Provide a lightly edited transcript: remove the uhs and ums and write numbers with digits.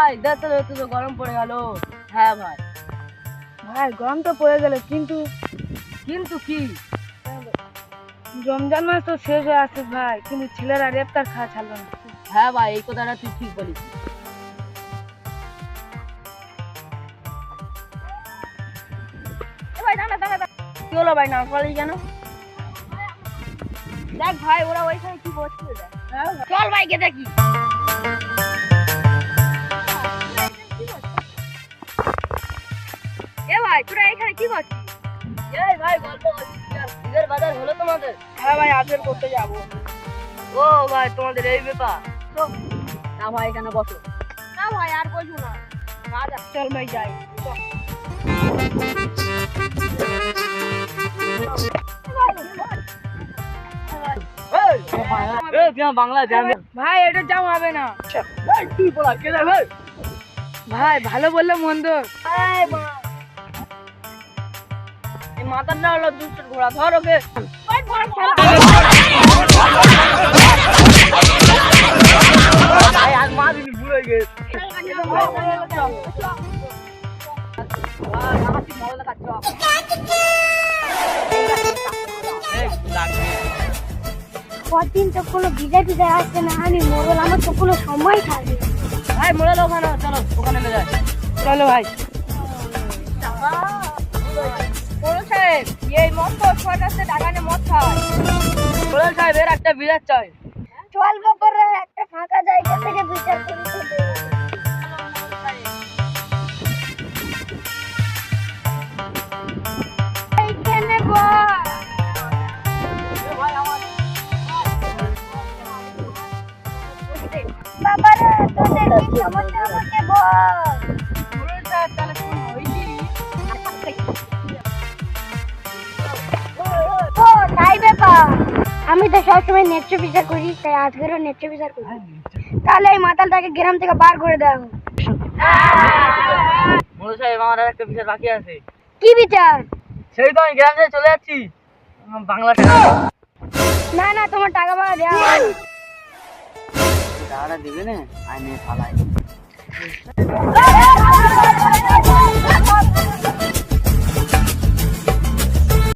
ভাই দেখতে দেখতে তো গরম পড়ে গেল। হ্যাঁ ভাই। ভাই গরম তো পড়ে গেল, কিন্তু কিন্তু কি? রমজান মাস তো শেষ হয়ে আসছে ভাই, কিন্তু ছেলেরা রেফতার খাওয়া ছাড়লো না। হ্যাঁ ভাই, এই কথাটা তুই ঠিক বলেছিস। ভাই দাঁড়া দাঁড়া, কি হলো ভাই, না পারলি কেন? দেখ ভাই, ওরা ওইখানে কি করছে দেখ। চল ভাই কে দেখি। এ ভাই তোরা এখানে কি করছিস? এই ভাই গল্প করছিস, ঈদের বাজার হলো তোমাদের? হ্যাঁ ভাই, আজের করতে যাবো। ও ভাই, তোমাদের এই ব্যাপার। না ভাই, এখানে বসো। না ভাই আর বসবো না, চল ভাই যাই। বাংলা জানে ভাই এটা যাও হবে না তুই বলা কে ভাই? ভাই, ভালো বললে মন্দ। এই মাথার না হলো দুষ্টের ঘোড়া, ধর ওকে। আজ মা দিন ভুলে গেছে। কদিন তো কোনো বিজয় আসছে না, আমি মোড়ল, আমার তো কোনো সময় থাকবে। ভাই মোড়ে ওখানে, চলো ওখানে নিয়ে যায়। চলো ভাই। মোড়ল সাহেব, এই মদ তো ছয় কাছে টাকা নিয়ে মদ খায়। মোড়ল সাহেব, এর একটা বিরাট চাই। চল বাবারে, একটা ফাঁকা জায়গা থেকে বিচার করি তো। এইখানে বল বাবারে, তোদের কি সমস্যা আমাকে বল। মোড়ল সাহেব, তাহলে শুনুন, ও তাই ব্যাপার, আমি তো সবসময় নেত্র বিচার করি, তাই আজকেরও নেত্র বিচার করি। তাহলে এই মাতালটাকে গ্রাম থেকে বার করে দেওয়া হোক। মোড়ল সাহেব, আমার আর একটা বিষয় বাকি আছে। কি বিচার? সেই তো আমি গ্রাম থেকে চলে যাচ্ছি, বাংলা টাকা না না, তোমার টাকা পাওয়া দেওয়া হবে। টাকাটা দিবে না, আইনে ফালাই।